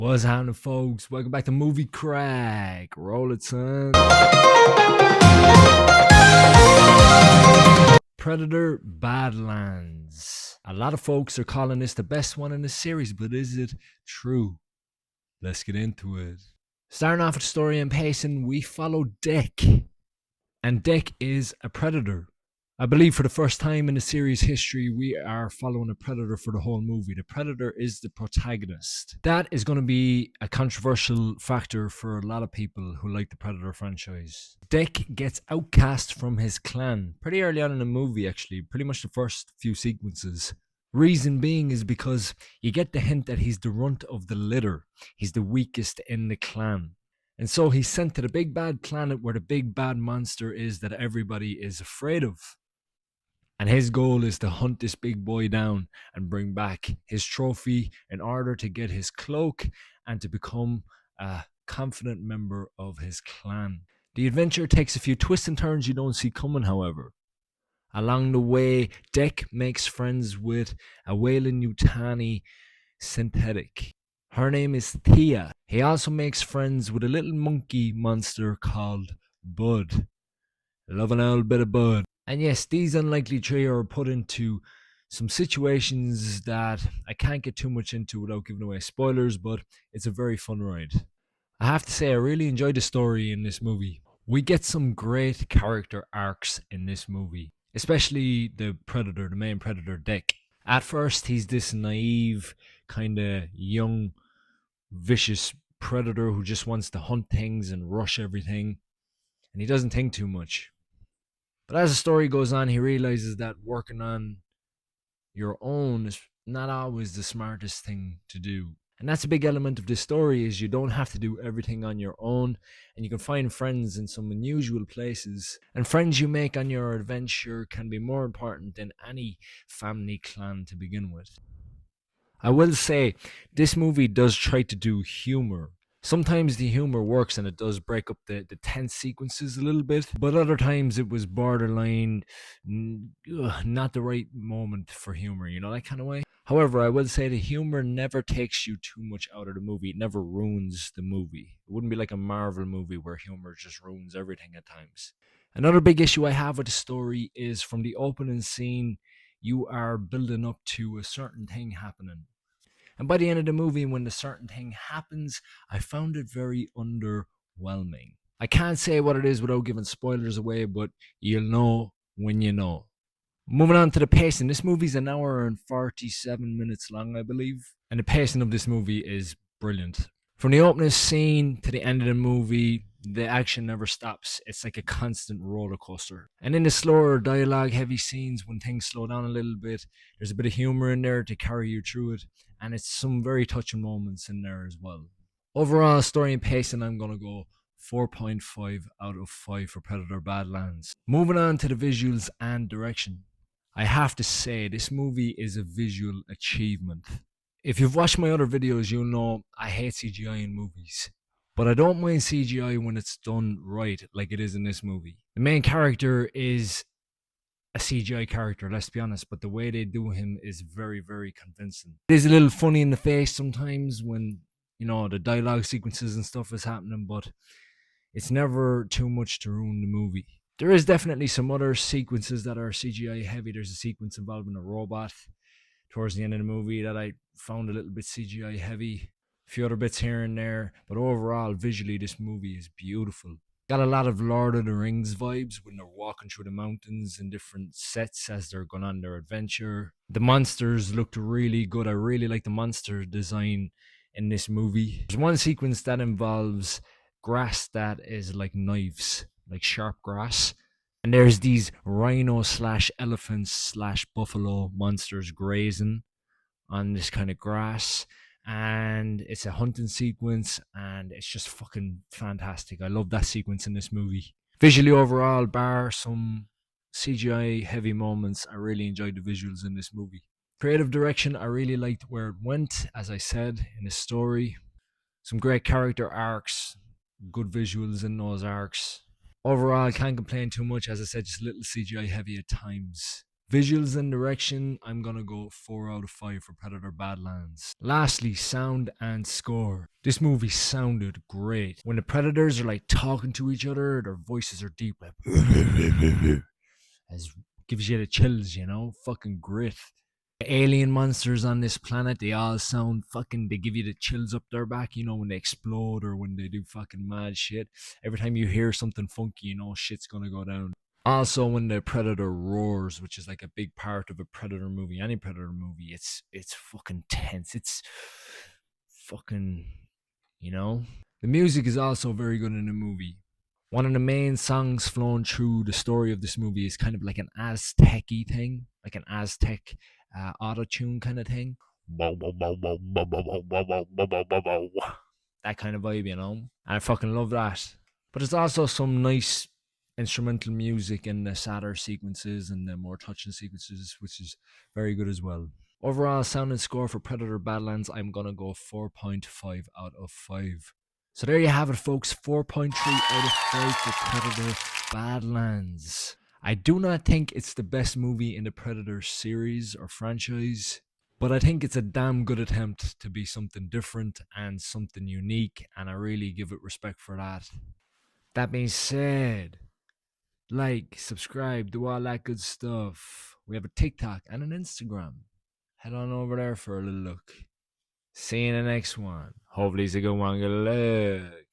What's happening, folks? Welcome back to Movie Crack. Roll it, son. Predator Badlands. A lot of folks are calling this the best one in the series, but is it true? Let's get into it. Starting off with story and pacing, we follow Dick. And Dick is a predator. I believe for the first time in the series history, we are following a predator for the whole movie. The predator is the protagonist. That is going to be a controversial factor for a lot of people who like the Predator franchise. Dick gets outcast from his clan pretty early on in the movie, actually, pretty much the first few sequences. Reason being is because you get the hint that he's the runt of the litter. He's the weakest in the clan. And so he's sent to the big bad planet where the big bad monster is that everybody is afraid of. And his goal is to hunt this big boy down and bring back his trophy in order to get his cloak and to become a confident member of his clan. The adventure takes a few twists and turns you don't see coming, however. Along the way, Dick makes friends with a Weyland-Yutani synthetic. Her name is Thea. He also makes friends with a little monkey monster called Bud. Love an old bit of Bud. And yes, these unlikely trio are put into some situations that I can't get too much into without giving away spoilers, but it's a very fun ride. I have to say, I really enjoyed the story in this movie. We get some great character arcs in this movie, especially the predator, the main predator, Dick. At first, he's this naive, kind of young, vicious predator who just wants to hunt things and rush everything, and he doesn't think too much. But as the story goes on, he realizes that working on your own is not always the smartest thing to do. And that's a big element of this story, is you don't have to do everything on your own, and you can find friends in some unusual places. And friends you make on your adventure can be more important than any family clan to begin with. I will say, this movie does try to do humor. Sometimes the humor works and it does break up the tense sequences a little bit, but other times it was borderline not the right moment for humor, that kind of way. However, I will say the humor never takes you too much out of the movie. It never ruins the movie. It wouldn't be like a Marvel movie where humor just ruins everything at times. Another big issue I have with the story is from the opening scene, you are building up to a certain thing happening. And by the end of the movie, when the certain thing happens, I found it very underwhelming. I can't say what it is without giving spoilers away, but you'll know when you know. Moving on to the pacing, this movie's an hour and 47 minutes long, I believe. And the pacing of this movie is brilliant. From the opening scene to the end of the movie, the action never stops. It's like a constant roller coaster. And in the slower dialogue heavy scenes, when things slow down a little bit, there's a bit of humor in there to carry you through it. And it's some very touching moments in there as well. Overall, story and pacing, I'm going to go 4.5 out of 5 for Predator Badlands. Moving on to the visuals and direction. I have to say, this movie is a visual achievement. If you've watched my other videos, you'll know I hate CGI in movies. But I don't mind CGI when it's done right, like it is in this movie. The main character is a CGI character, let's be honest, but the way they do him is very, very convincing. It is a little funny in the face sometimes when, the dialogue sequences and stuff is happening, but it's never too much to ruin the movie. There is definitely some other sequences that are CGI heavy. There's a sequence involving a robot towards the end of the movie that I found a little bit CGI heavy. A few other bits here and there, but overall, visually, this movie is beautiful. Got a lot of Lord of the Rings vibes when they're walking through the mountains in different sets as they're going on their adventure. The monsters looked really good. I really like the monster design in this movie. There's one sequence that involves grass that is like knives, like sharp grass. And there's these rhino / elephants / buffalo monsters grazing on this kind of grass. And it's a hunting sequence, and it's just fucking fantastic. I love that sequence in this movie. Visually overall, bar some CGI heavy moments, I really enjoyed the visuals in this movie. Creative direction, I really liked where it went, as I said, in the story. Some great character arcs, good visuals in those arcs. Overall, I can't complain too much. As I said, just a little CGI heavy at times. Visuals and direction, I'm gonna go 4 out of 5 for Predator Badlands. Lastly, sound and score. This movie sounded great. When the Predators are like talking to each other, their voices are deep, like as gives you the chills, you know, fucking grit. The alien monsters on this planet, they all sound fucking, they give you the chills up their back, you know, when they explode or when they do fucking mad shit. Every time you hear something funky, you know shit's gonna go down. Also, when the predator roars, which is like a big part of a predator movie, any predator movie, it's fucking tense. It's fucking, you know. The music is also very good in the movie. One of the main songs flowing through the story of this movie is kind of like an Aztec-y thing, like an Aztec auto tune kind of thing. That kind of vibe, you know. And I fucking love that. But there's also some nice instrumental music in the sadder sequences and the more touching sequences, which is very good as well. Overall sound and score for Predator Badlands, I'm gonna go 4.5 out of 5. So there you have it, folks. 4.3 out of 5 for Predator Badlands. I do not think it's the best movie in the Predator series or franchise, but I think it's a damn good attempt to be something different and something unique, and I really give it respect for that. That being said, like, subscribe, do all that good stuff. We have a TikTok and an Instagram. Head on over there for a little look. See you in the next one. Hopefully it's a good one. Good luck.